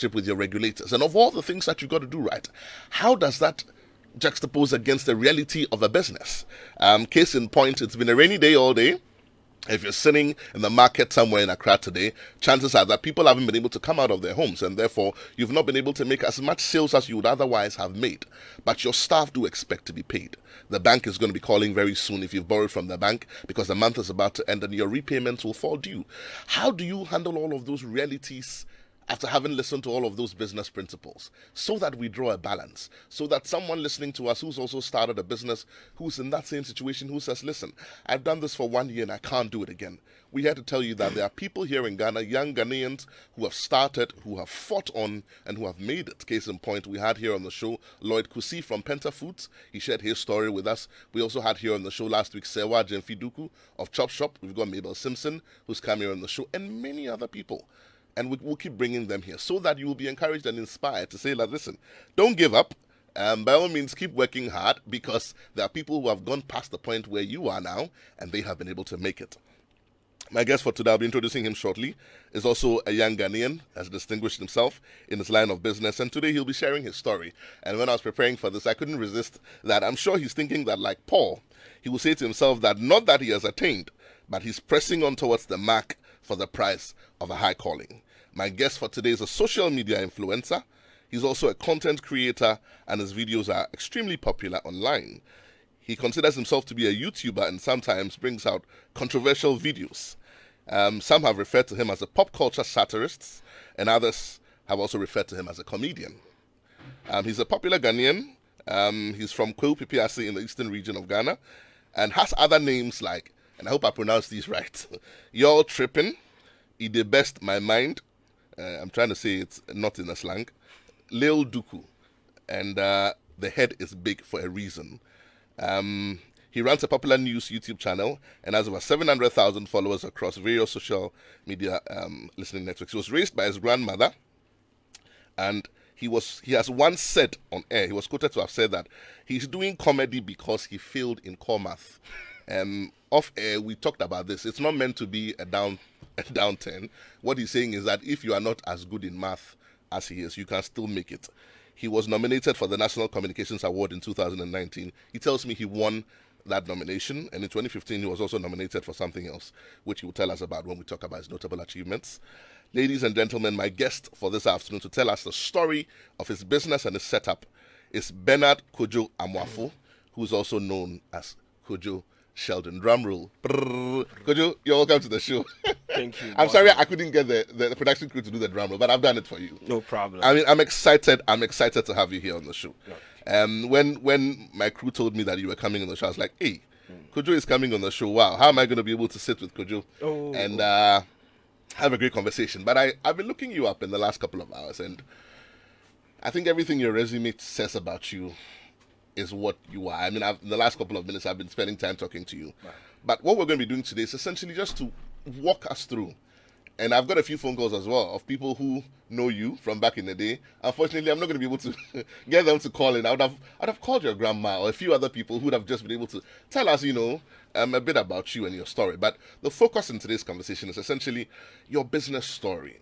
with your regulators, and of all the things that you've got to do right, how does that juxtapose against the reality of a business? Case in point, it's been a rainy day all day. If you're sitting in the market somewhere in Accra today, chances are that people haven't been able to come out of their homes, and therefore you've not been able to make as much sales as you would otherwise have made. But your staff do expect to be paid. The bank is going to be calling very soon if you've borrowed from the bank, because the month is about to end and your repayments will fall due. How do you handle all of those realities after having listened to all of those business principles, so that we draw a balance, so that someone listening to us who's also started a business, who's in that same situation, who says, listen, I've done this for 1 year and I can't do it again. We had to tell you that there are people here in Ghana, young Ghanaians, who have started, who have fought on, and who have made it. Case in point, we had here on the show Lloyd Kusi from Penta Foods. He shared his story with us. We also had here on the show last week Sewa Jemfiduku of Chop Shop. We've got Mabel Simpson, who's come here on the show, and many other people. And we'll keep bringing them here so that you will be encouraged and inspired to say, like, listen, don't give up. By all means, keep working hard, because there are people who have gone past the point where you are now, and they have been able to make it. My guest for today, I'll be introducing him shortly, is also a young Ghanaian, has distinguished himself in his line of business, and today he'll be sharing his story. And when I was preparing for this, I couldn't resist that. I'm sure he's thinking that, like Paul, he will say to himself that not that he has attained, but he's pressing on towards the mark for the prize of a high calling. My guest for today is a social media influencer. He's also a content creator, and his videos are extremely popular online. He considers himself to be a YouTuber and sometimes brings out controversial videos. Some have referred to him as a pop culture satirist, and others have also referred to him as a comedian. He's a popular Ghanaian. He's from Kwadwo Sheldon in the eastern region of Ghana, and has other names like, and I hope I pronounced these right, Yaw Trippin', Ide Best My Mind, I'm trying to say it's not in a slang, Lil Duku, and the head is big for a reason. He runs a popular news YouTube channel and has over 700,000 followers across various social media listening networks. He was raised by his grandmother, and he has once said on air, he was quoted to have said that he's doing comedy because he failed in core math. Off air, we talked about this. It's not meant to be a down 10. What he's saying is that if you are not as good in math as he is, you can still make it. He was nominated for the National Communications Award in 2019. He tells me he won that nomination, and in 2015 he was also nominated for something else, which he will tell us about when we talk about his notable achievements. Ladies and gentlemen, my guest for this afternoon to tell us the story of his business and his setup is Bernard Kwadwo Amoafo, who is also known as Kwadwo Sheldon. Drum roll. Kwadwo, you're welcome to the show. Thank you. I'm sorry I couldn't get the production crew to do the drum roll, but I've done it for you. No problem. I mean, I'm excited to have you here on the show. No. When my crew told me that you were coming on the show, I was like, hey, Kwadwo is coming on the show. Wow, how am I going to be able to sit with Kwadwo and have a great conversation? But I've been looking you up in the last couple of hours, and I think everything your resume says about you is what you are. I mean, in the last couple of minutes, I've been spending time talking to you. Right. But what we're going to be doing today is essentially just to walk us through. And I've got a few phone calls as well of people who know you from back in the day. Unfortunately, I'm not going to be able to get them to call in. I'd have called your grandma or a few other people who would have just been able to tell us, a bit about you and your story. But the focus in today's conversation is essentially your business story,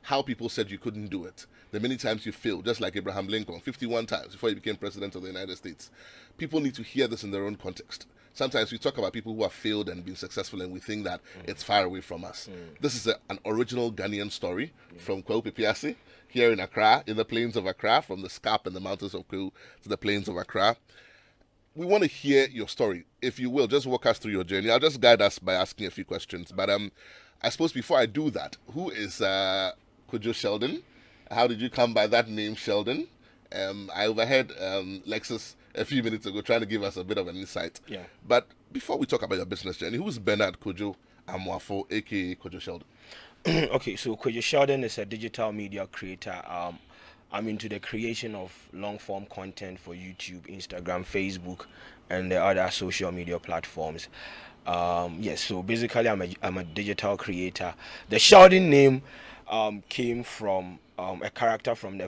how people said you couldn't do it, the many times you failed, just like Abraham Lincoln, 51 times before he became president of the United States. People need to hear this in their own context. Sometimes we talk about people who have failed and been successful, and we think that it's far away from us. This is an original Ghanaian story from Kwadwo Sheldon here in Accra, in the plains of Accra, from the Scarp and the mountains of Kwadwo to the plains of Accra. We want to hear your story. If you will, just walk us through your journey. I'll just guide us by asking a few questions. But I suppose before I do that, who is Kwadwo Sheldon? How did you come by that name, Sheldon? I overheard Lexus a few minutes ago trying to give us a bit of an insight. Yeah. But before we talk about your business journey, who's Bernard Kwadwo Amoafo, aka Kwadwo Sheldon? Okay, so Kwadwo Sheldon is a digital media creator. I'm into the creation of long-form content for YouTube, Instagram, Facebook, and the other social media platforms. Yes, so basically I'm a digital creator. The Sheldon name came from a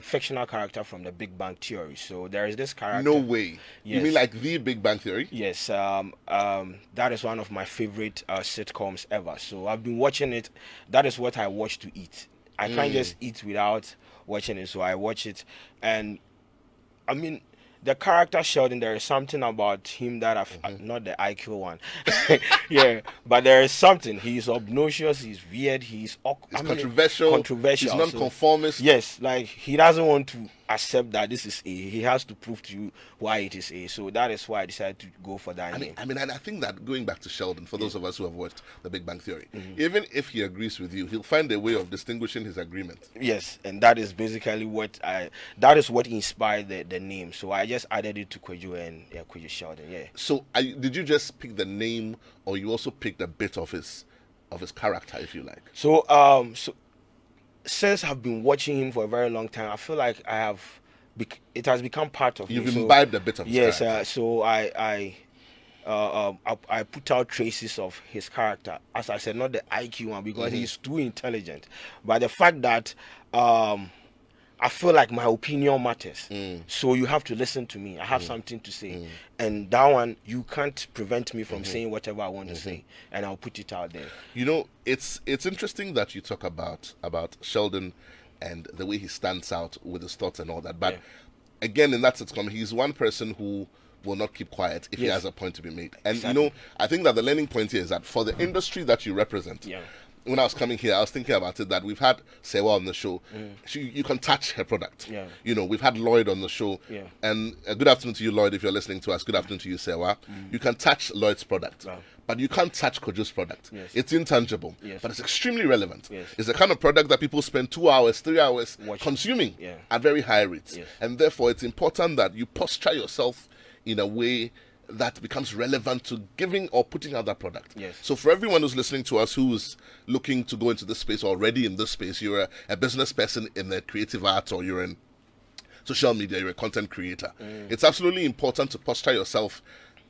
fictional character from the Big Bang Theory. So there is this character. No way. Yes. You mean like the Big Bang Theory? Yes. That is one of my favorite sitcoms ever. So I've been watching it. That is what I watch to eat. I can't just eat without watching it, so I watch it. And I mean, the character Sheldon, there is something about him that not the IQ one, yeah, but there is something. He's obnoxious, he's weird, he's controversial, he's non-conformist. So, yes, like he doesn't want to accept that this is A. He has to prove to you why it is A. So that is why I decided to go for that name. And I think that going back to Sheldon, for those of us who have watched The Big Bang Theory, even if he agrees with you, he'll find a way of distinguishing his agreement. Yes, and that is basically that is what inspired the name. So I just added it to Kwadwo and Kwadwo Sheldon. Yeah. So did you just pick the name, or you also picked a bit of his character, if you like? So since I've been watching him for a very long time, I feel like it has become part of me. You've imbibed a bit of his character. So I put out traces of his character. As I said, not the IQ one, because he's too intelligent, but the fact that I feel like my opinion matters. So you have to listen to me. I have something to say. And that one, you can't prevent me from saying whatever I want to say. And I'll put it out there. You know, it's interesting that you talk about Sheldon and the way he stands out with his thoughts and all that. But again, in that sitcom, he's one person who will not keep quiet if he has a point to be made. And, you know, I think that the learning point here is that for the industry that you represent, when I was coming here, I was thinking about it, that we've had Sewa on the show. You can touch her product. You know, we've had Lloyd on the show. And good afternoon to you, Lloyd, if you're listening to us. Good afternoon to you, Sewa. You can touch Lloyd's product. But you can't touch Kwadwo's product. It's intangible, but it's extremely relevant. It's the kind of product that people spend 2 hours, 3 hours consuming at very high rates. And therefore, it's important that you posture yourself in a way that becomes relevant to giving or putting out that product. So for everyone who's listening to us, who's looking to go into this space, already in this space, you're a business person in the creative arts, or you're in social media, you're a content creator. It's absolutely important to posture yourself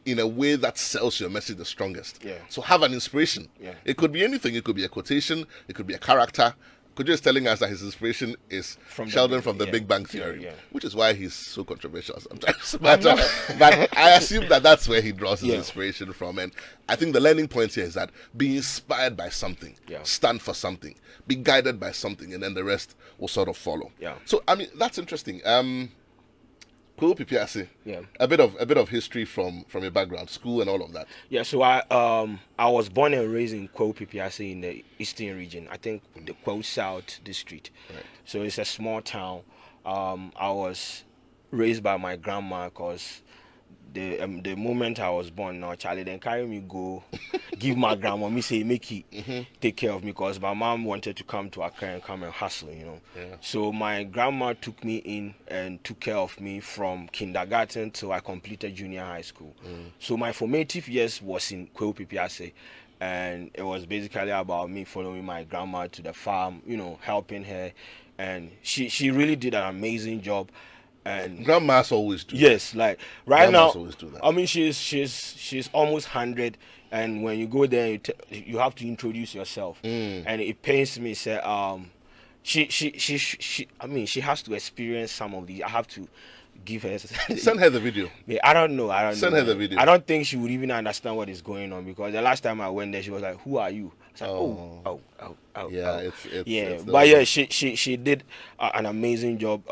in a way that sells your message the strongest. So have an inspiration. It could be anything. It could be a quotation. It could be a character. Kwadwo is telling us that his inspiration is Sheldon from The Big Bang Theory, which is why he's so controversial sometimes. But I assume that that's where he draws his inspiration from. And I think the learning point here is that be inspired by something, stand for something, be guided by something, and then the rest will sort of follow. So, I mean, that's interesting. Kwadwo Pipiase, a bit of history from your background, school and all of that. So I was born and raised in Kwadwo Pipiase in the eastern region. I think the Kwadwo South district. So it's a small town. I was raised by my grandma, because the moment I was born, now Charlie then carry me go give my grandma, me say make he take care of me, because my mom wanted to come to Accra and come and hustle, you know. So my grandma took me in and took care of me from kindergarten till I completed junior high school. So my formative years was in Kwadwo Pipiase, and it was basically about me following my grandma to the farm, you know, helping her, and she really did an amazing job. And grandmas always do. Yes, like right grandmas now, always do that. I mean, she's almost 100, and when you go there, you have to introduce yourself, and it pains me. Say, I mean, she has to experience some of these. I have to give her. Send her the video. I don't know. Send her the video. I don't think she would even understand what is going on, because the last time I went there, she was like, "Who are you?" I was like, she did an amazing job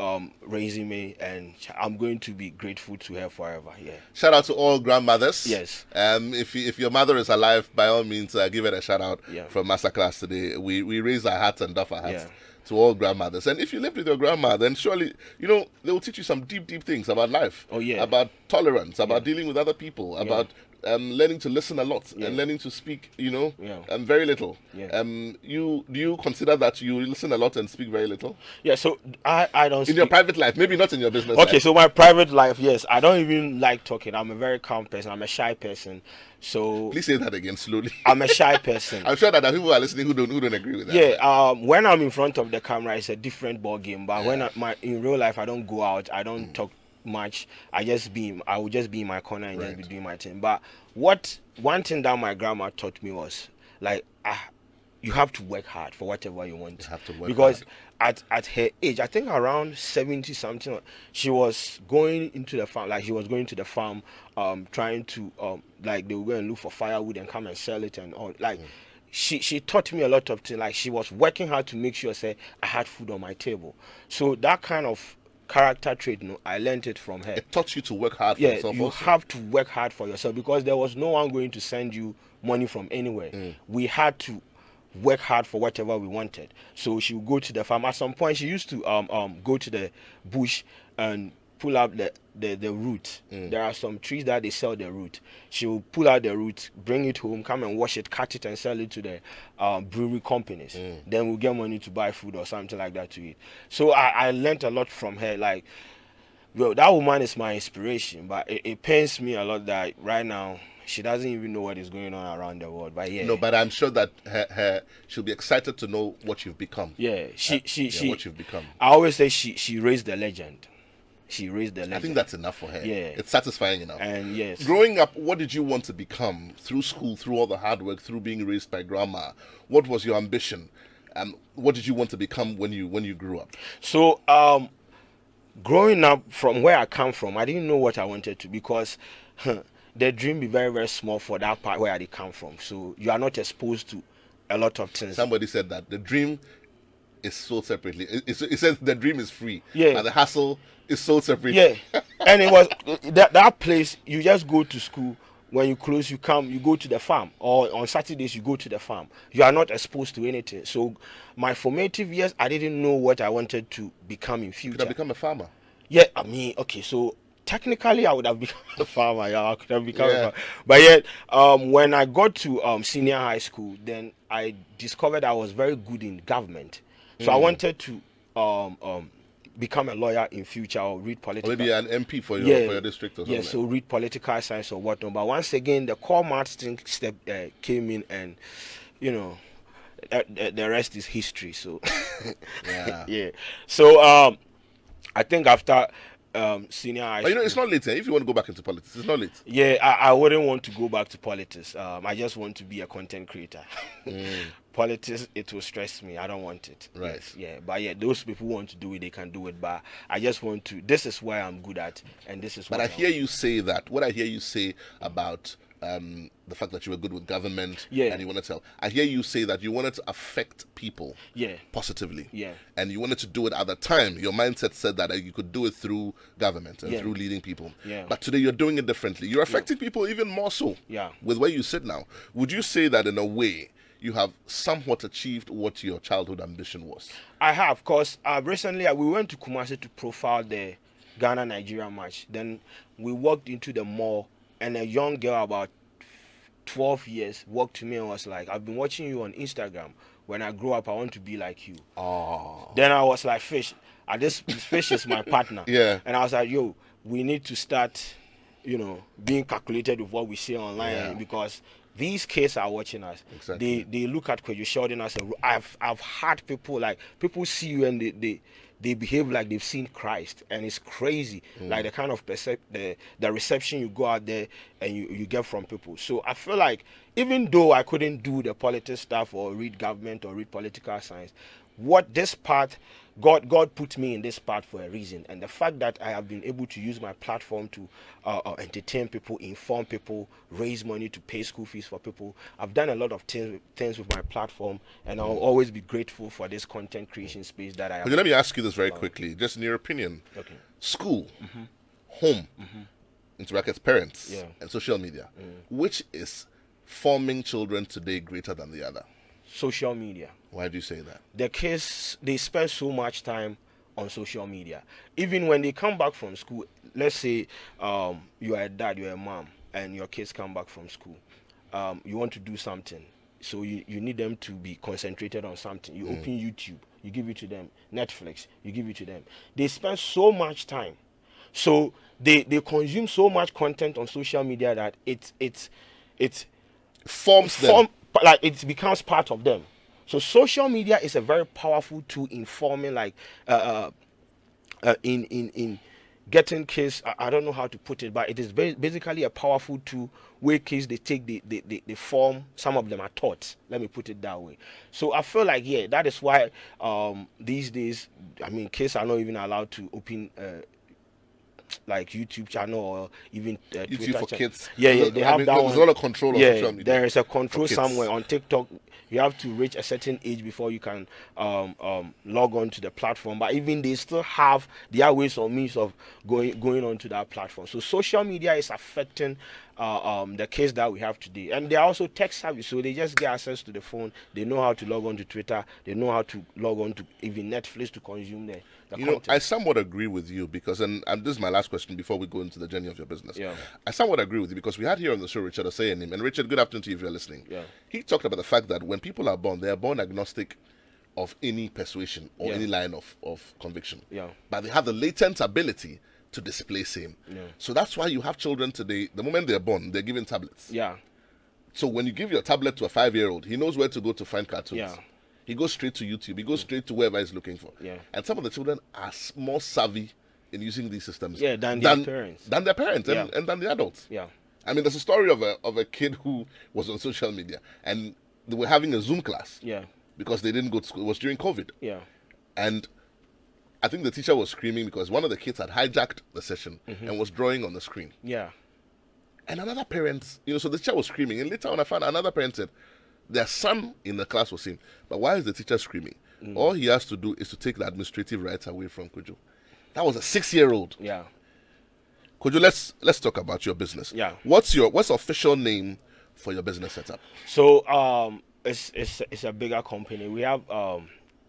raising me, and I'm going to be grateful to her forever. Shout out to all grandmothers. If your mother is alive, by all means, give it a shout out from Masterclass today. We raise our hats and doff our hats to all grandmothers. And if you lived with your grandma, then surely, you know, they will teach you some deep things about life. About tolerance, about dealing with other people, about learning to listen a lot and learning to speak, you know, very little. Do you consider that you listen a lot and speak very little? So I don't in your private life, maybe not in your business life. So my private life, yes, I don't even like talking. I'm a very calm person. I'm a shy person. So please say that again slowly. I'm a shy person. I'm sure that there are people who are listening who don't agree with that. When I'm in front of the camera, it's a different ball game. But when in real life, I don't go out. I don't talk much. I will just be in my corner and just be doing my thing. But one thing that my grandma taught me was, like, you have to work hard for whatever you want. You have to work because hard. At her age, I think around 70 something, she was going into the farm. Like, she was going to the farm, trying to like, they were going to look for firewood and come and sell it and all. Like, she taught me a lot of things. Like, she was working hard to make sure, say, I had food on my table. So that kind of character trait, I learned it from her. It taught you to work hard for Yeah, yourself you also. have to work hard for yourself, because there was no one going to send you money from anywhere. We had to work hard for whatever we wanted. So she would go to the farm. At some point, she used to go to the bush and pull out the root. There are some trees that they sell the root. She will pull out the root, bring it home, come and wash it, cut it, and sell it to the brewery companies. Then we'll get money to buy food or something like that to eat. So I learned a lot from her. Like, well, that woman is my inspiration, but it pains me a lot that right now she doesn't even know what is going on around the world. But yeah, No, but I'm sure that she'll be excited to know what you've become. Yeah, she what you've become. I always say she raised the legend. She raised the legend. I think that's enough for her. Yeah, it's satisfying enough. And yes, growing up, what did you want to become through school, through all the hard work, through being raised by grandma? What was your ambition, and what did you want to become when you grew up? So growing up, from where I come from, I didn't know what I wanted to, because the dream be very, very small for that part where I did come from. So you are not exposed to a lot of things. Somebody said that the dream is sold separately. It says the dream is free. Yeah. And the hustle is sold separately. Yeah. And it was that place, you just go to school. When you close, you go to the farm, or on Saturdays you go to the farm. You are not exposed to anything. So my formative years, I didn't know what I wanted to become in future. Could I become a farmer? Yeah, I mean, okay, so technically I would have become a farmer. Yeah, I could have become a farmer. But yet, when I got to senior high school, then I discovered I was very good in government. So I wanted to become a lawyer in future, or read political. Or maybe an MP for your district or something. Yeah, so read political science or whatnot. But once again, the core maths thing came in, and the rest is history. So yeah. So I think after senior high school, it's not late. If you want to go back into politics, it's not late. Yeah, I wouldn't want to go back to politics. I just want to be a content creator. Politics, it will stress me. I don't want it. Right. Yes, yeah, but yeah, those people who want to do it, they can do it. But I just want to. This is where I'm good at, and this is. But I hear you say that. What I hear you say about the fact that you were good with government, and you wanted to help. I hear you say that you wanted to affect people, positively, and you wanted to do it at the time. Your mindset said that you could do it through government and through leading people. But today you're doing it differently. You're affecting people even more so. With where you sit now, would you say that in a way you have somewhat achieved what your childhood ambition was? I have, because recently we went to Kumasi to profile the Ghana-Nigeria match. Then we walked into the mall, and a young girl about 12 years walked to me and was like, I've been watching you on Instagram. When I grow up, I want to be like you. Oh. Then I was like, this fish is my partner. And I was like, yo, we need to start, being calculated with what we say online, because these kids are watching us. Exactly. They look at Kwadwo Sheldon as I've had people see you and they behave like they've seen Christ, and it's crazy. Like the kind of the reception you go out there and you get from people. So I feel like even though I couldn't do the politics stuff or read government or read political science, what this part, God put me in this part for a reason. And the fact that I have been able to use my platform to entertain people, inform people, raise money to pay school fees for people, I've done a lot of things with my platform, and I'll always be grateful for this content creation space that I have. Let me ask you this very quickly, just in your opinion. Okay. School, home, into brackets, parents, and social media. Which is forming children today greater than the other? Social media. Why do you say that? The kids, they spend so much time on social media. Even when they come back from school, let's say you are a dad, you're a mom, and your kids come back from school. You want to do something. So you need them to be concentrated on something. You open YouTube, you give it to them. Netflix, you give it to them. They spend so much time. So they consume so much content on social media that it forms them. Like it becomes part of them. So social media is a very powerful tool in forming, like in getting kids. I don't know how to put it, but it is basically a powerful tool where kids they form. Some of them are taught. Let me put it that way. So I feel like that is why these days, I mean, kids are not even allowed to open like YouTube channel or even YouTube Twitter for channel. kids. Yeah, they have that one. There's a lot of control on social media. There is a control kids. somewhere on TikTok. You have to reach a certain age before you can log on to the platform. But even they still have their ways or means of going on to that platform. So social media is affecting the case that we have today. And they're also tech savvy, so they just get access to the phone. They know how to log on to Twitter. They know how to log on to even Netflix to consume the content. I somewhat agree with you because, and this is my last question before we go into the journey of your business. Yeah. I somewhat agree with you because we had here on the show Richard Yaw Anim, and Richard, good afternoon to you if you're listening. Yeah. He talked about the fact that when people are born, they are born agnostic of any persuasion or any line of conviction. Yeah. But they have the latent ability to display same. Yeah. So that's why you have children today, the moment they're born, they're given tablets. Yeah. So when you give your tablet to a 5-year-old, he knows where to go to find cartoons. Yeah. He goes straight to YouTube. He goes straight to wherever he's looking for. Yeah. And some of the children are more savvy in using these systems than their parents. Than their parents and than the adults. Yeah. I mean, there's a story of a kid who was on social media and they were having a Zoom class. Yeah. Because they didn't go to school. It was during COVID. Yeah. And I think the teacher was screaming because one of the kids had hijacked the session and was drawing on the screen. Yeah. And another parent, so the teacher was screaming. And later on, I found another parent said, their son in the class was saying, but why is the teacher screaming? All he has to do is to take the administrative rights away from Kwadwo. That was a 6-year-old. Yeah. Kwadwo, let's talk about your business. Yeah. What's the official name for your business setup? So it's a bigger company. We have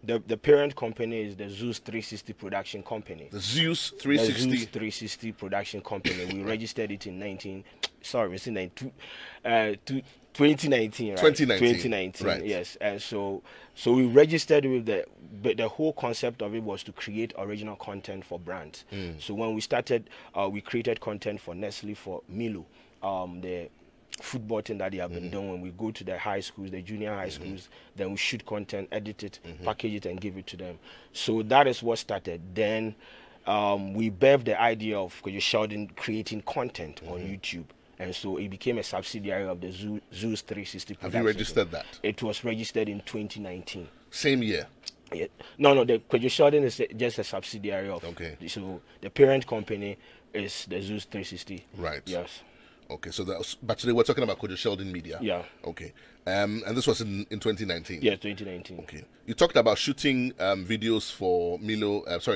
the parent company is the Zeus 360 Production Company. The Zeus 360. The Zeus 360 Production Company. We registered it in 2019, right? 2019, right. Yes. And so we registered with the whole concept of it was to create original content for brands. So when we started, we created content for Nestle, for Milo, the football thing that they have been doing. When we go to the high schools, the junior high schools, then we shoot content, edit it, package it, and give it to them. So that is what started. Then we birthed the idea of Kwadwo Sheldon creating content on YouTube. And so it became a subsidiary of the Zeus 360 production. Have you registered that? It was registered in 2019. Same year? Yeah. No, the Kwadwo Sheldon is just a subsidiary of. Okay. So the parent company is the Zeus 360. Right. Yes. Okay, but today we're talking about Kwadwo Sheldon Media. Yeah. Okay. And this was in 2019? Yeah, 2019. Okay. You talked about shooting videos for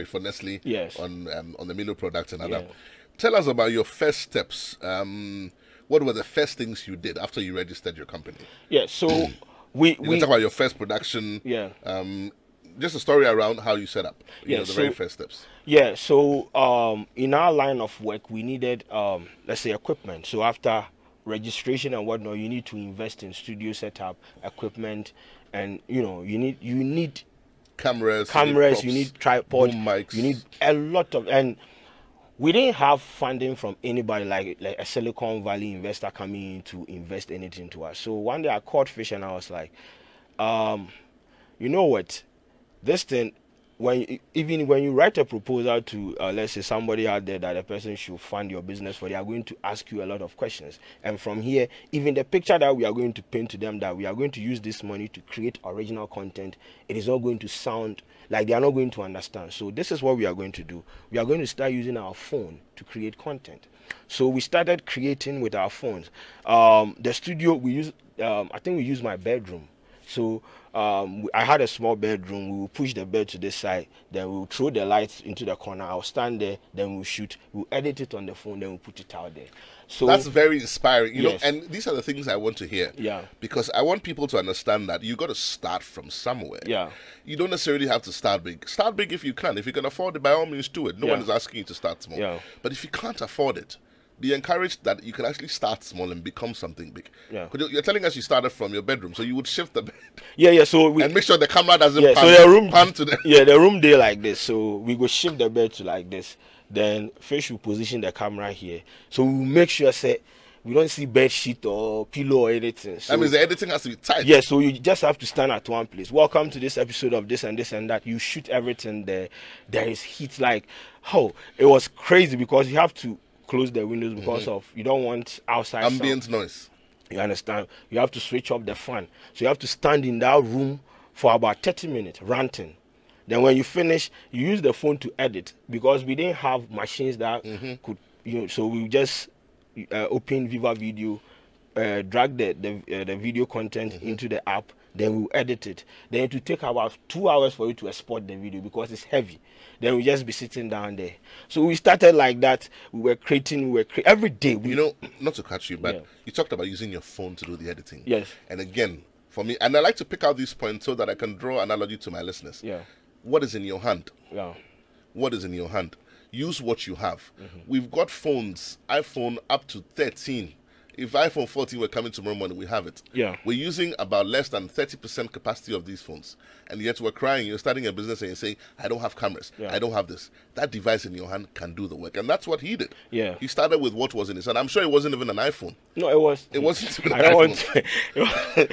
for Nestle. Yes. On the Milo products and other. Yeah. Tell us about your first steps. What were the first things you did after you registered your company? Yeah, so we talk about your first production. Yeah. Just a story around how you set up. The very first steps. Yeah, so in our line of work, we needed, let's say, equipment. So after registration and whatnot, you need to invest in studio setup, equipment, and you need cameras, you need tripod, boom mics, you need a lot of, and we didn't have funding from anybody like a Silicon Valley investor coming in to invest anything to us. So one day I caught fish and I was like, you know what, this thing, even when you write a proposal to let's say somebody out there that a person should fund your business for, they are going to ask you a lot of questions, and from here, even the picture that we are going to paint to them that we are going to use this money to create original content, it is not going to sound like they are not going to understand. So this is what we are going to do. We are going to start using our phone to create content. So we started creating with our phones. The studio we use, I think we use my bedroom. So I had a small bedroom. We will push the bed to this side, then we will throw the lights into the corner. I'll stand there, then we'll shoot. We'll edit it on the phone, then we'll put it out there. So that's very inspiring, you yes. know. And these are the things I want to hear. Yeah. Because I want people to understand that you got to start from somewhere. Yeah. You don't necessarily have to start big. Start big if you can. If you can afford it, by all means, do it. No one is asking you to start small. Yeah. But if you can't afford it, be encouraged that you can actually start small and become something big. Yeah. You're telling us you started from your bedroom, so you would shift the bed. Yeah. So and make sure the camera doesn't pan to the the room there like this. So we go shift the bed to like this. Then first we position the camera here. So we make sure we don't see bed sheet or pillow or anything. So, that means the editing has to be tight. Yeah, so you just have to stand at one place. Welcome to this episode of this and this and that. You shoot everything there. There is heat. Like, it was crazy because you have to close the windows because of, you don't want outside ambient sound. noise. You understand? You have to switch off the fan. So you have to stand in that room for about 30 minutes ranting. Then when you finish, you use the phone to edit, because we didn't have machines that could, so we just open Viva Video, drag the video content into the app, then we edit it. Then it will take about 2 hours for you to export the video because it's heavy. Then we just be sitting down there. So we started like that. We were creating, every day. Not to catch you, but you talked about using your phone to do the editing. Yes. And again, for me, and I like to pick out these points so that I can draw analogy to my listeners. Yeah. What is in your hand? Yeah. What is in your hand? Use what you have. We've got phones, iPhone up to 13. If iPhone 14 were coming tomorrow morning, we have it. Yeah. We're using about less than 30% capacity of these phones. And yet we're crying. You're starting a business and you're saying, I don't have cameras. Yeah. I don't have this. That device in your hand can do the work. And that's what he did. Yeah. He started with what was in his hand. I'm sure it wasn't even an iPhone. No, it was. It wasn't even an I don't iPhone. want to.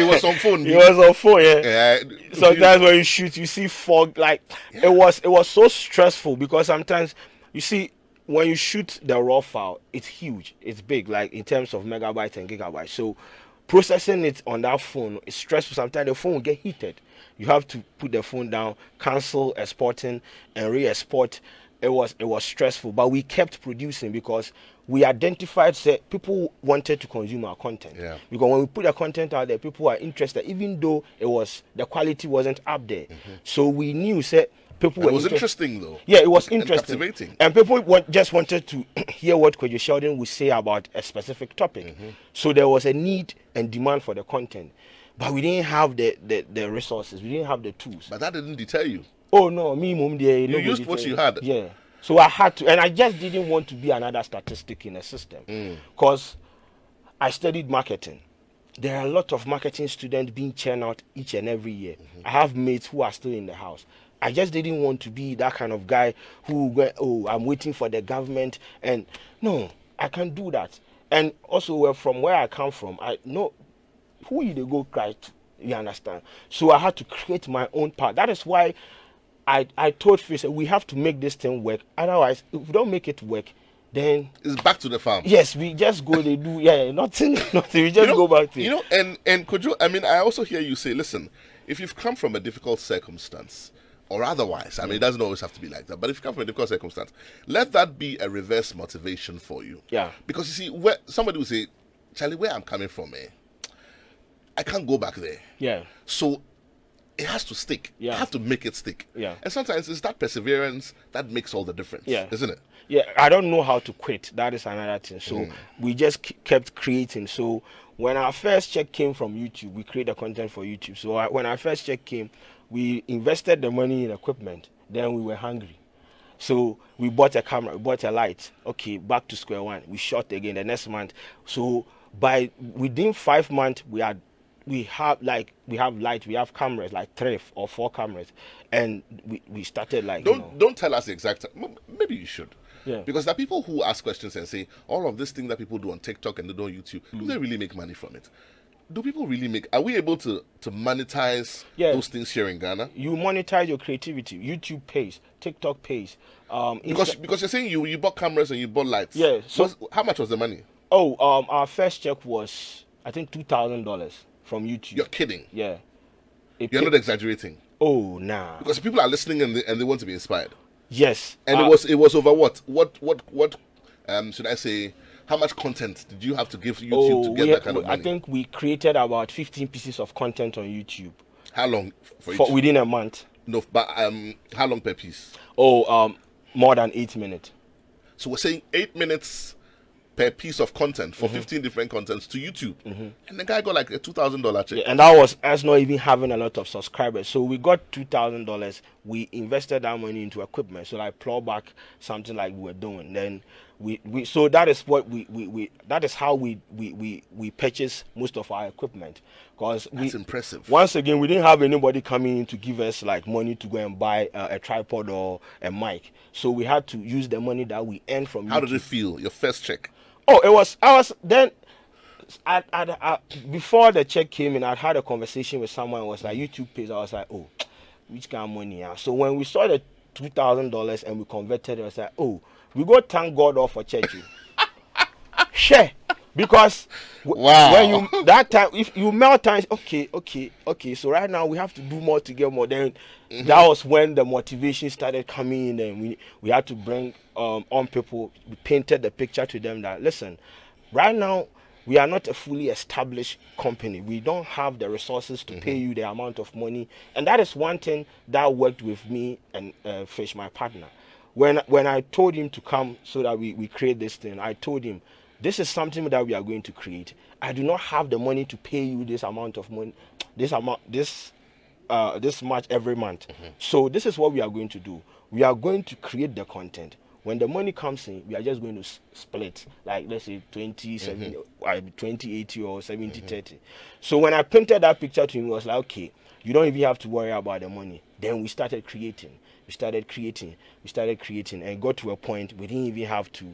It was on phone. It was on phone, yeah. Yeah. Sometimes when you shoot, you see fog. Like, it was so stressful, because sometimes, you see, when you shoot the raw file, it's huge, it's big, like in terms of megabytes and gigabytes. So processing it on that phone is stressful. Sometimes the phone will get heated. You have to put the phone down, cancel exporting, and re-export. It was stressful, but we kept producing because we identified that people wanted to consume our content. Yeah. Because when we put the content out there, people are interested, even though the quality wasn't up there. So we knew that people were interesting though. Yeah, it was And interesting. captivating. And people just wanted to hear what Kwadwo Sheldon would say about a specific topic. So there was a need and demand for the content. But we didn't have the resources. We didn't have the tools. But that didn't deter you. Oh, no. Me, mom, you used what you had. Yeah. So I had to. And I just didn't want to be another statistic in a system. Because I studied marketing. There are a lot of marketing students being churned out each and every year. I have mates who are still in the house. I just didn't want to be that kind of guy who go, oh, I'm waiting for the government. And no, I can't do that. And also, from where I come from, I know who you they go cry to, you understand? So I had to create my own path. That is why I told Face, we have to make this thing work. Otherwise, if we don't make it work, then it's back to the farm. Yes, we just go, they do, nothing. We just go back to it. And could you, I also hear you say, listen, if you've come from a difficult circumstance, or otherwise, it doesn't always have to be like that, but if you come from a difficult circumstance, let that be a reverse motivation for you. Yeah. Because you see, somebody will say, Charlie, where I'm coming from, I can't go back there. Yeah. So it has to stick. Yeah. You have to make it stick. Yeah. And sometimes it's that perseverance that makes all the difference. Yeah. Isn't it? Yeah, I don't know how to quit. That is another thing. So we just kept creating. So when our first check came from YouTube, we created content for YouTube. So when our first check came, we invested the money in equipment. Then we were hungry. So we bought a camera, we bought a light. Okay, back to square one. We shot again the next month. So within 5 months, we have light, we have cameras, like 3 or 4 cameras, and we started like. Don't tell us the exact. Maybe you should. Yeah. Because there are people who ask questions and say, all of this thing that people do on TikTok and they do on YouTube, do they really make money from it? Do people really make? Are we able to monetize those things here in Ghana? You monetize your creativity. YouTube pays, TikTok pays. Because you're saying you bought cameras and you bought lights. Yeah. So how much was the money? Oh, our first check was, I think, $2,000 from YouTube. You're kidding. Yeah. You're not exaggerating. Oh, nah. Because people are listening and they want to be inspired. Yes. And it was over what? What should I say? How much content did you have to give YouTube to get that kind of money? I think we created about 15 pieces of content on YouTube. How long for each? Within a month. No, but how long per piece? Oh, more than 8 minutes. So we're saying 8 minutes per piece of content for 15 different contents to YouTube. And the guy got like a $2,000 check. Yeah, and that was us not even having a lot of subscribers. So we got $2,000. We invested that money into equipment. So like plow back something like we were doing. Then so that is what that is how we purchase most of our equipment. Because that's impressive. Once again, we didn't have anybody coming in to give us like money to go and buy a tripod or a mic. So we had to use the money that we earned from YouTube. How did it feel? Your first check? Oh, I was then. Before the check came in, I had a conversation with someone who was like, YouTube pays. I was like, oh, which kind of money? So when we saw the $2,000 and we converted, I was like, oh, we go thank God all for church. Share. Because Wow. when you that time, if you melt times, okay. So right now we have to do more to get more. Then that was when the motivation started coming in, and we had to bring on people. We painted the picture to them that listen, right now we are not a fully established company. We don't have the resources to pay you the amount of money, and that is one thing that worked with me and Fish, my partner. When I told him to come so that we create this thing, I told him, this is something that we are going to create. I do not have the money to pay you this amount of money, this much every month. So this is what we are going to do. We are going to create the content. When the money comes in, we are just going to split, like let's say 20, 80 or 70, 30. So when I painted that picture to him, he was like, okay, you don't even have to worry about the money. Then we started creating. We started creating, and got to a point we didn't even have to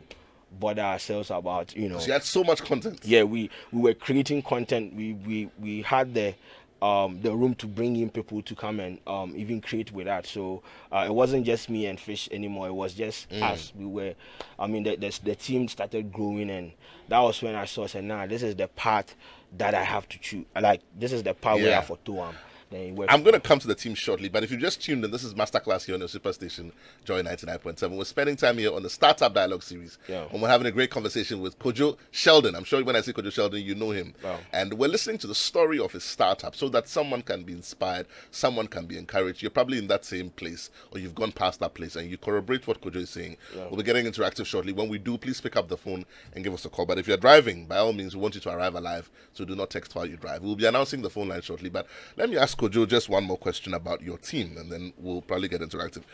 bother ourselves about, you know. So you had so much content. Yeah, we were creating content. We had the room to bring in people to come and even create with that. So it wasn't just me and Fish anymore. It was just us. We were, I mean, the team started growing, and that was when I said, nah, this is the part that I have to choose. Like, this is the part where I have to I'm going to come to the team shortly, but if you just tuned in, this is Masterclass here on your superstation, Joy 99.7. We're spending time here on the Startup Dialogue series, and we're having a great conversation with Kwadwo Sheldon. I'm sure when I say Kwadwo Sheldon, you know him. Wow. And we're listening to the story of his startup so that someone can be inspired, someone can be encouraged. You're probably in that same place, or you've gone past that place, and you corroborate what Kwadwo is saying. We'll be getting interactive shortly. When we do, please pick up the phone and give us a call. But if you're driving, by all means, we want you to arrive alive, so do not text while you drive. We'll be announcing the phone line shortly, but let me ask Kwadwo just one more question about your team, and then we'll probably get interactive.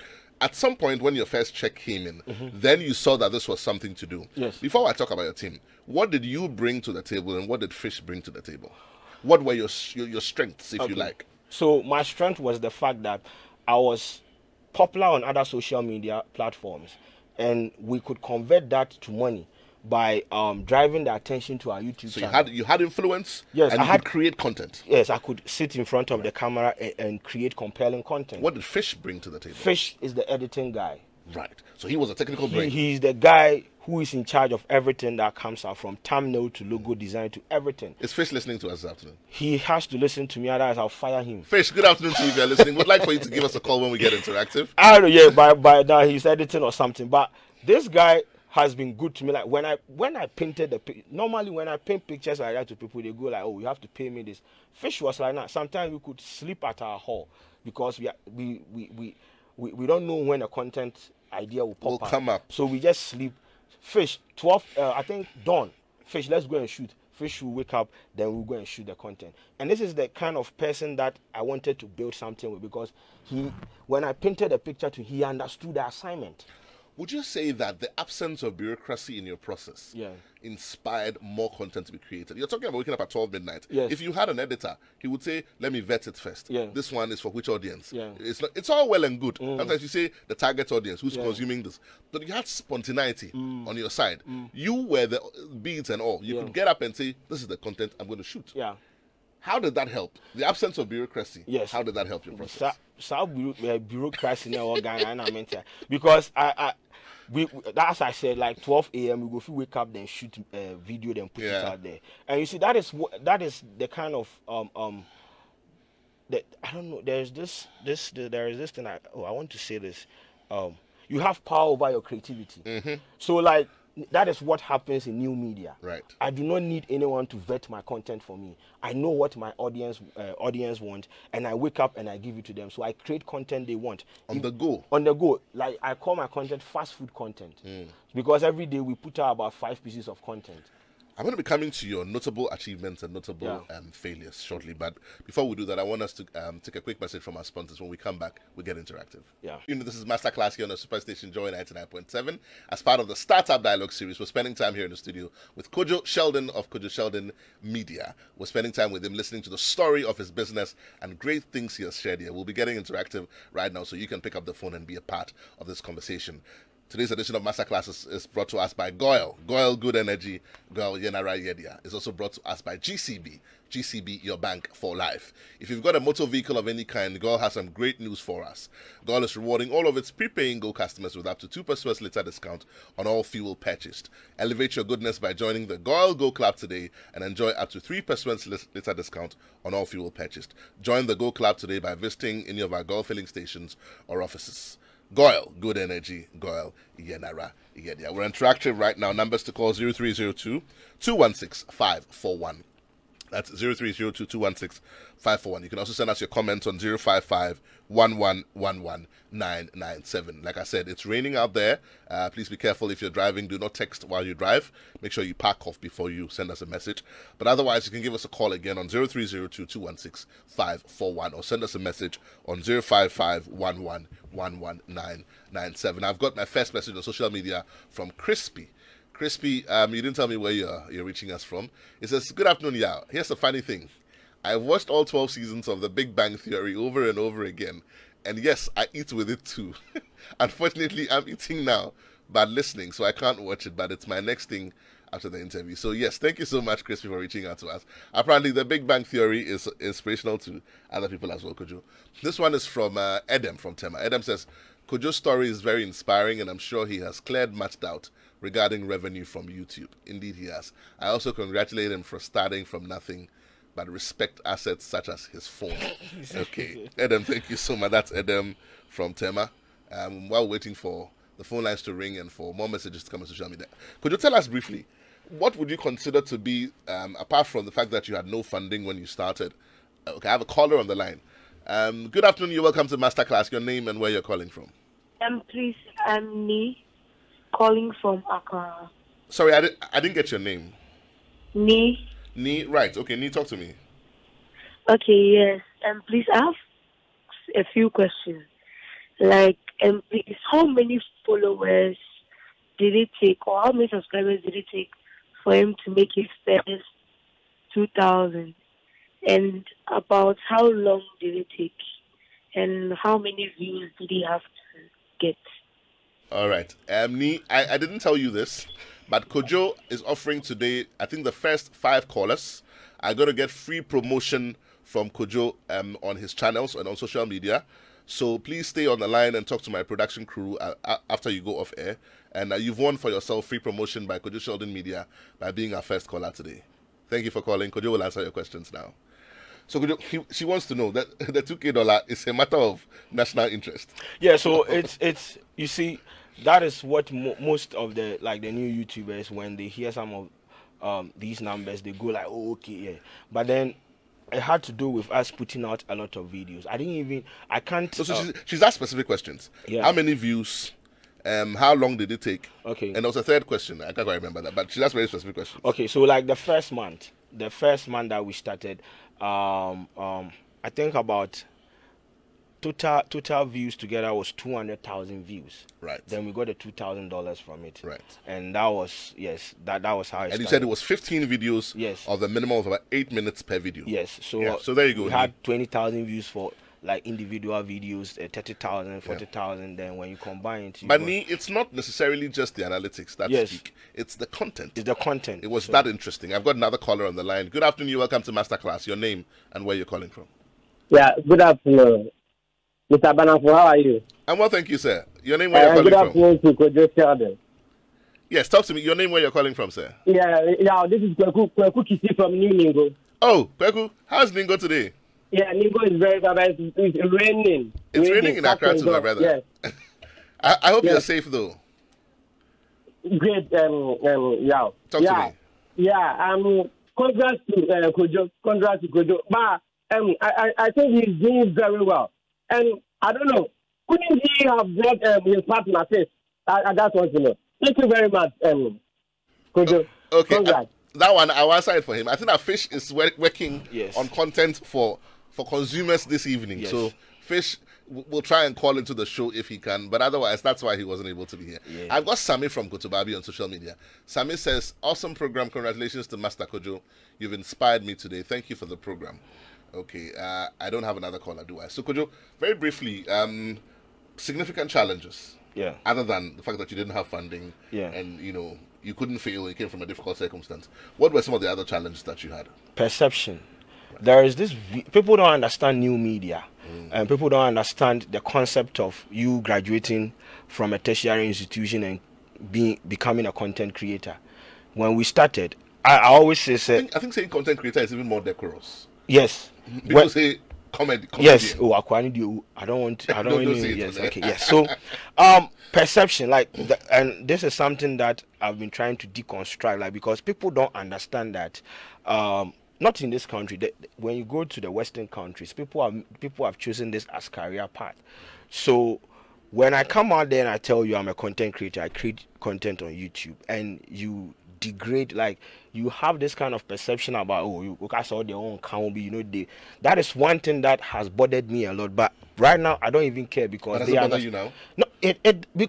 At some point when your first check came in, then you saw that this was something to do. Yes. Before I talk about your team, what did you bring to the table, and what did Fish bring to the table? What were your strengths, if you like? So my strength was the fact that I was popular on other social media platforms, and we could convert that to money by driving the attention to our YouTube channel. So you had influence, yes, and you could create content. Yes, I could sit in front of the camera and create compelling content. What did Fish bring to the table? Fish is the editing guy. Right. So he was a technical brain. He's the guy who is in charge of everything that comes out, from thumbnail to logo design to everything. Is Fish listening to us this afternoon? He has to listen to me, otherwise I'll fire him. Fish, good afternoon to you if you're listening. We'd like for you to give us a call when we get interactive. I don't know, yeah, by now he's editing or something. But this guy has been good to me. Like when I painted normally when I paint pictures like that to people, they go like, oh, you have to pay me this. Fish was like that. Sometimes we could sleep at our hall because we don't know when a content idea will come up. So we just sleep. Fish 12 I think dawn. Fish, let's go and shoot. Fish will wake up, then we'll go and shoot the content. And this is the kind of person that I wanted to build something with, because when I painted a picture to him, he understood the assignment. Would you say that the absence of bureaucracy in your process inspired more content to be created? You're talking about waking up at 12 midnight. Yes. If you had an editor, he would say, let me vet it first. Yeah. This one is for which audience? Yeah. It's all well and good. Sometimes you say the target audience, who's consuming this. But you had spontaneity on your side. You were the beats and all. You could get up and say, this is the content I'm going to shoot. Yeah. How did that help? The absence of bureaucracy. Yes. How did that help your process? Bureaucracy now, because as I said, like 12 a.m. we go wake up, then shoot a video, then put it out there. And you see, that is the kind of that I don't know. There is this thing. I want to say this. You have power over your creativity. So like, that is what happens in new media. Right. I do not need anyone to vet my content for me. I know what my audience want, and I wake up and I give it to them. So I create content they want. On the go. On the go. Like, I call my content fast food content. Because every day we put out about 5 pieces of content. I'm going to be coming to your notable achievements and notable failures shortly. But before we do that, I want us to take a quick message from our sponsors. When we come back, we get interactive. Yeah. You know, this is Masterclass here on the Superstation Joy 99.7. As part of the Startup Dialogue series, we're spending time here in the studio with Kwadwo Sheldon of Kwadwo Sheldon Media. We're spending time with him, listening to the story of his business and great things he has shared here. We'll be getting interactive right now, so you can pick up the phone and be a part of this conversation. Today's edition of Masterclass is brought to us by Goyle. Goyle Good Energy. Goyle Yenara Yedia. Is also brought to us by GCB. GCB, your bank for life. If you've got a motor vehicle of any kind, Goyle has some great news for us. Goyle is rewarding all of its prepaying Go customers with up to 2% litre discount on all fuel purchased. Elevate your goodness by joining the Goyle Go Club today and enjoy up to 3% litre discount on all fuel purchased. Join the Go Club today by visiting any of our Goyle filling stations or offices. Goyle, Good Energy, Goyle, Yenara, Yedia. We're interactive right now. Numbers to call 0302 216 541. That's 0302 216 541. You can also send us your comments on 055 1111 997. Like I said, it's raining out there. Please be careful if you're driving. Do not text while you drive. Make sure you park off before you send us a message. But otherwise, you can give us a call again on 0302 216 541 or send us a message on 055 1111 997. I've got my first message on social media from Crispy. Crispy, you didn't tell me where you're reaching us from. It says, "Good afternoon, Yaw. Here's the funny thing. I've watched all 12 seasons of The Big Bang Theory over and over again. And yes, I eat with it too. Unfortunately, I'm eating now, but listening, so I can't watch it. But it's my next thing after the interview. So yes, thank you so much, Crispy, for reaching out to us. Apparently, The Big Bang Theory is inspirational to other people as well, Kojo. This one is from Edem from Tema. Edem says, Kojo's story is very inspiring, and I'm sure he has cleared much doubt regarding revenue from YouTube. Indeed, he has. I also congratulate him for starting from nothing, but respect assets such as his phone." Okay, Edem, thank you so much. That's Edem from Tema. While waiting for the phone lines to ring and for more messages to come on social media, could you tell us briefly, what would you consider to be, apart from the fact that you had no funding when you started? Okay, I have a caller on the line. Good afternoon. You're welcome to Masterclass. Your name and where you're calling from? Please, I'm Nee, calling from Accra. Sorry, I didn't get your name. Nee. Nee, right. Okay, Nee, talk to me. Okay, yes. Please, I have a few questions. Like, please, how many followers did it take, or how many subscribers did it take for him to make his first 2,000? And about how long did it take? And how many views did he have to get? All right. Nee, I didn't tell you this, but Kojo is offering today, I think the first 5 callers are going to get free promotion from Kojo on his channels and on social media. So please stay on the line and talk to my production crew after you go off air. And you've won for yourself free promotion by Kwadwo Sheldon Media by being our first caller today. Thank you for calling. Kojo will answer your questions now. So she wants to know that the $2K is a matter of national interest. Yeah, so it's you see, that is what most of the new YouTubers, when they hear some of these numbers, they go like, oh, okay, yeah. But then it had to do with us putting out a lot of videos. I can't. So she's asked specific questions. Yeah. How many views? How long did it take? Okay. And there was a third question. I can't quite remember that, but she asked very specific questions. Okay, so like the first month that we started, I think about total views together was 200,000 views. Right. Then we got the $2,000 from it. Right. And that was that was how it started. And you said it was 15 videos. Yes. Of the minimum of about 8 minutes per video. Yes. So yeah. So there you go. We had 20,000 views for like individual videos, 30,000, 40,000. Then when you combine it, but it's not necessarily just the analytics that speak. It's the content. It's the content. It was that interesting. I've got another caller on the line. Good afternoon. You're welcome to Masterclass. Your name and where you're calling from? Yeah. Good afternoon, Mr. Barnafo. How are you? I'm well, thank you, sir. Your name, where you're calling from? Good afternoon to Kwadwo Sheldon. Yes, talk to me. Your name, where you're calling from, sir? Yeah. This is Kweku Kisi from New Ningo. Oh, Kweku, how's Ningo today? Yeah, Ningo is very bad. It's raining. It's raining in Accra too, my brother. Yes. I hope you're safe, though. Great, yeah. Talk to me. Yeah, congrats to Kojo. Congrats to Kojo. But I think he's doing very well. And I don't know, couldn't he have brought his partner first? That's what you know. Thank you very much, Kojo. Okay, congrats. That one, I'll answer it for him. I think that Fish is working on content for consumers this evening. Yes. So Fish will try and call into the show if he can, but otherwise that's why he wasn't able to be here. Yeah. I've got Sami from Kotobabi on social media. Sami says, awesome program. Congratulations to Master Kojo. You've inspired me today. Thank you for the program. Okay, I don't have another caller, do I? So Kojo, very briefly, significant challenges. Yeah. Other than the fact that you didn't have funding. Yeah. And you couldn't fail. You came from a difficult circumstance. What were some of the other challenges that you had? Perception. There is this. People don't understand new media, and people don't understand the concept of you graduating from a tertiary institution and becoming a content creator. When we started, I always say, I think saying content creator is even more decorous. Yes. People say comedy. Yes. Oh, I don't want. Yes. Okay. Yes. So, perception, and this is something that I've been trying to deconstruct, because people don't understand that. Not in this country. When you go to the Western countries, people have chosen this as career path. So when I come out there and I tell you I'm a content creator, I create content on YouTube, and you degrade, you have this kind of perception about, you guys all their own can't be, that is one thing that has bothered me a lot. But right now I don't even care, because does it bother you now?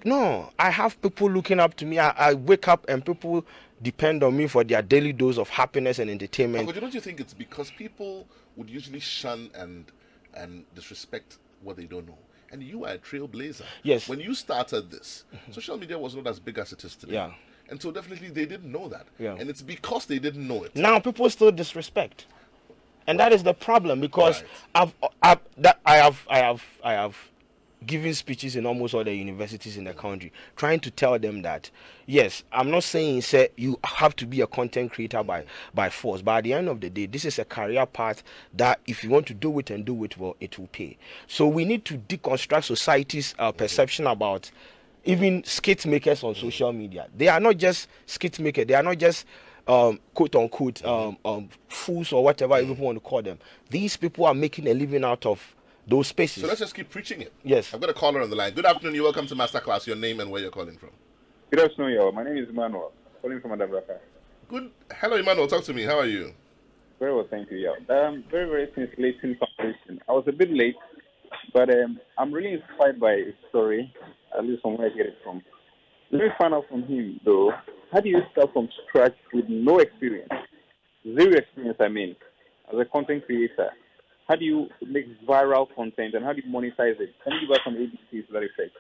No, I have people looking up to me. I wake up and people depend on me for their daily dose of happiness and entertainment. But don't you think it's because people would usually shun and disrespect what they don't know? And you are a trailblazer. Yes. When you started this, social media was not as big as it is today. Yeah. And so definitely they didn't know that. Yeah. And it's because they didn't know it. Now people still disrespect. And that is the problem, because Right. I have giving speeches in almost all the universities in the country, trying to tell them that, yes, I'm not saying you have to be a content creator by force, but at the end of the day, this is a career path that if you want to do it and do it well, it will pay. So we need to deconstruct society's perception about even skit makers on social media. They are not just skit makers. They are not just quote unquote fools or whatever people want to call them. These people are making a living out of those spaces. So let's just keep preaching it. Yes. I've got a caller on the line. Good afternoon. You're welcome to Masterclass. Your name and where you're calling from. Good afternoon, y'all. My name is Emmanuel, calling from Adabraka. Good. Hello, Emmanuel. Talk to me. How are you? Very well, thank you, y'all. Very, very scintillating conversation. I was a bit late, but I'm really inspired by his story, at least from where I get it from. Let me find out from him, though. How do you start from scratch with no experience? Zero experience, I mean, as a content creator? How do you make viral content, and how do you monetize it? Can you give us some ABCs to that effect?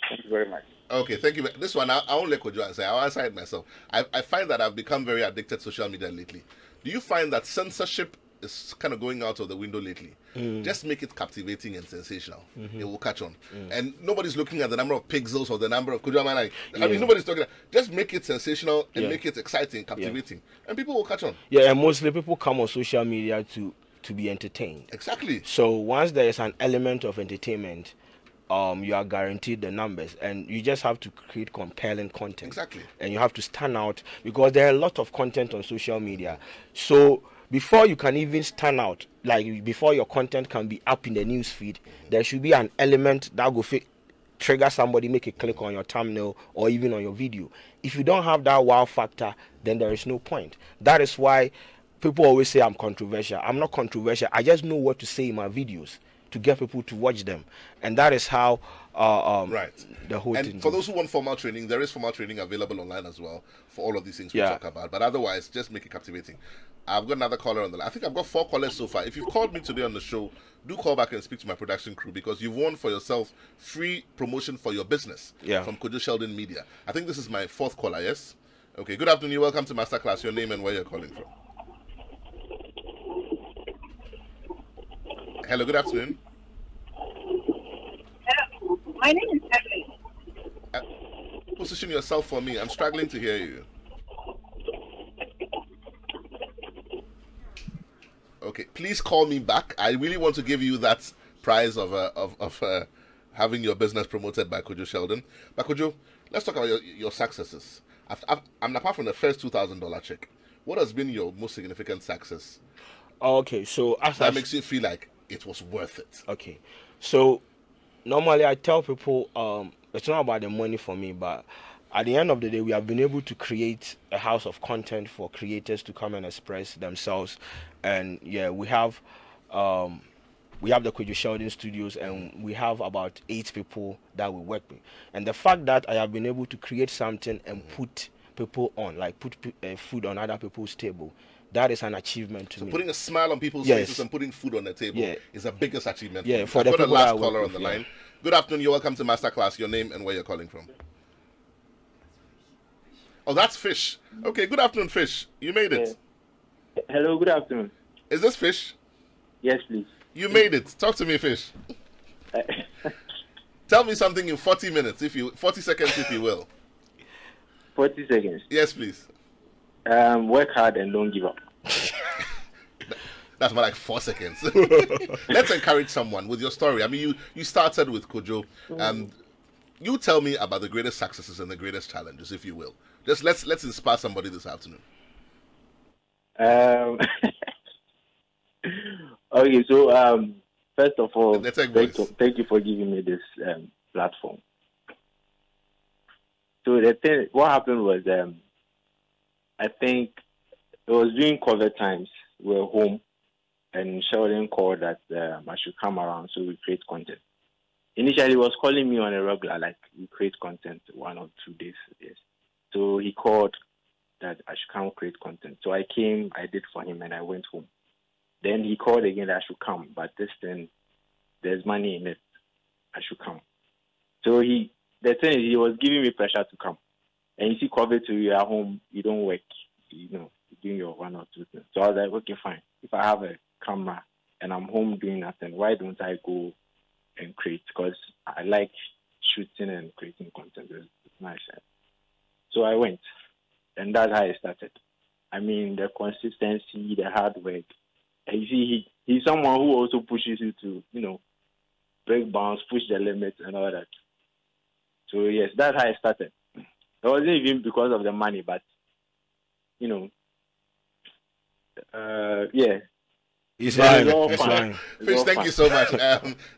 Thank you very much. Okay, thank you. This one, I won't let Kwadwo answer. I'll answer it myself. I find that I've become very addicted to social media lately. Do you find that censorship is kind of going out of the window lately? Just make it captivating and sensational. It will catch on. And nobody's looking at the number of pixels or the number of... I mean, nobody's talking... Just make it sensational and make it exciting, captivating. And people will catch on. Yeah, and mostly people come on social media to be entertained. Exactly. So once there is an element of entertainment, you are guaranteed the numbers, and you just have to create compelling content. Exactly. And you have to stand out, because there are a lot of content on social media. So before you can even stand out, before your content can be up in the news feed, there should be an element that will trigger somebody, make a click on your thumbnail or even on your video. If you don't have that wow factor, then there is no point. That is why people always say I'm controversial. I'm not controversial. I just know what to say in my videos to get people to watch them. And that is how the whole thing. And for those who want formal training, there is formal training available online as well for all of these things we talk about. But otherwise, just make it captivating. I've got another caller on the line. I think I've got 4 callers so far. If you've called me today on the show, do call back and speak to my production crew, because you've won for yourself free promotion for your business from Kwadwo Sheldon Media. I think this is my 4th caller, yes? Okay, good afternoon. You're welcome to Masterclass. Your name and where you're calling from. Hello, good afternoon. Hello, my name is Evelyn. Position yourself for me. I'm struggling to hear you. Okay, please call me back. I really want to give you that prize of having your business promoted by Kwadwo Sheldon. But Kwadwo, let's talk about your successes. Apart from the first $2,000 check, what has been your most significant success? Okay, so that makes you feel like it was worth it. Okay, so normally I tell people it's not about the money for me, but at the end of the day, we have been able to create a house of content for creators to come and express themselves. And yeah, we have the Kwadwo Sheldon Studios, and we have about 8 people that we work with. And the fact that I have been able to create something and put people on, put food on other people's table, that is an achievement to me. Putting a smile on people's faces and putting food on the table is the biggest achievement. Yeah, for I've the got a people last caller on the line. Good afternoon. You're welcome to Masterclass. Your name and where you're calling from. Oh, that's Fish. Okay, good afternoon, Fish. You made it. Hello, good afternoon. Is this Fish? Yes, please. You made it. Talk to me, Fish. Tell me something in 40 minutes, 40 seconds, if you will. 40 seconds. Yes, please. Work hard and don't give up. That's more like 4 seconds. Let's encourage someone with your story. I mean, you started with Kwadwo. You tell me about the greatest successes and the greatest challenges, if you will. Just let's inspire somebody this afternoon. Okay, so first of all, thank you for giving me this platform. So what happened was, I think it was during COVID times. We were home, and Sheldon called that I should come around so we create content. Initially, he was calling me on a regular, like we create content 1 or 2 days. Yes. So he called that I should come create content. So I came, I did for him, and I went home. Then he called again that I should come, but this thing, there's money in it. I should come. So the thing is, he was giving me pressure to come. And you see, COVID, so you're at home, you don't work, you're doing your 1 or 2 things. So I was like, okay, fine. If I have a camera and I'm home doing nothing, why don't I go and create? Because I like shooting and creating content. It's nice. So I went, and that's how I started. I mean, the consistency, the hard work. And you see, he's someone who also pushes you to, break bounds, push the limits, and all that. So yes, that's how I started. It wasn't even because of the money, but yeah. It's fine. Fish, thank you so much.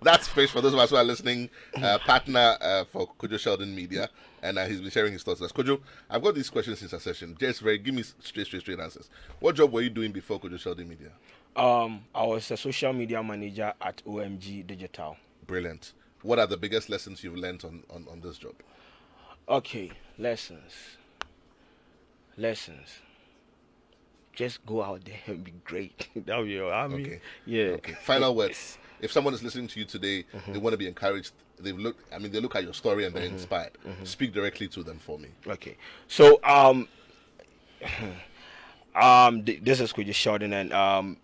That's Fish, for those of us who are listening, partner for Kwadwo Sheldon Media, and he's been sharing his thoughts with us. Kwadwo, I've got these questions in succession. Just give me straight answers. What job were you doing before Kwadwo Sheldon Media? I was a social media manager at OMG Digital. Brilliant. What are the biggest lessons you've learned on this job? Okay, lessons. Just go out there and be great. That'll be all. Okay. Yeah. Okay. Final words. If someone is listening to you today, they want to be encouraged. They look at your story and they're inspired. Speak directly to them for me. Okay. So this is Kwadwo Sheldon, and I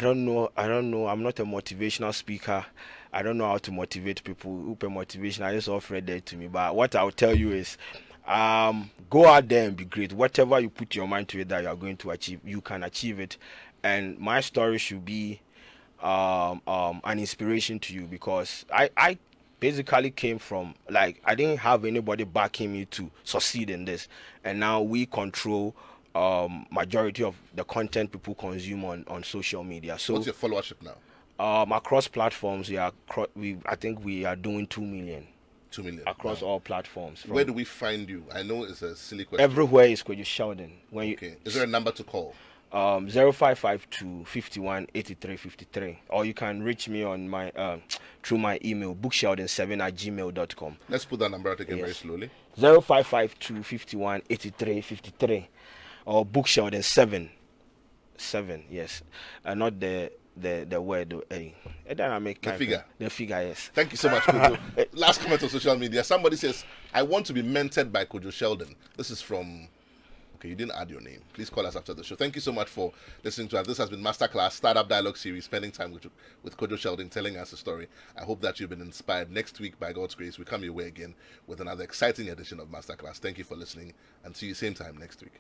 don't know. I'm not a motivational speaker. I don't know how to motivate people. Who pay motivation, I just offer it there to me. But what I'll tell you is, go out there and be great. Whatever you put your mind to it that you are going to achieve, you can achieve it. And my story should be an inspiration to you, because I basically came from, like, I didn't have anybody backing me to succeed in this, and now we control majority of the content people consume on social media. So what's your followership now? Across platforms, I think we are doing 2 million. 2 million across all platforms. Where do we find you? I know it's a silly question. Everywhere is Kwadwo Sheldon. Okay. Is there a number to call? 0552 51 83 53, or you can reach me on my through my email, booksheldon7@gmail.com. Let's put that number out again very slowly. 0552 51 83 53, or booksheldon7, yes, not the word A. The figure, yes. Thank you so much, Kwadwo. Last comment on social media. Somebody says, I want to be mentored by Kwadwo Sheldon. This is from... Okay, you didn't add your name. Please call us after the show. Thank you so much for listening to us. This has been Masterclass Startup Dialogue Series, spending time with Kwadwo Sheldon, telling us a story. I hope that you've been inspired. Next week, by God's grace, we come your way again with another exciting edition of Masterclass. Thank you for listening, and see you same time next week.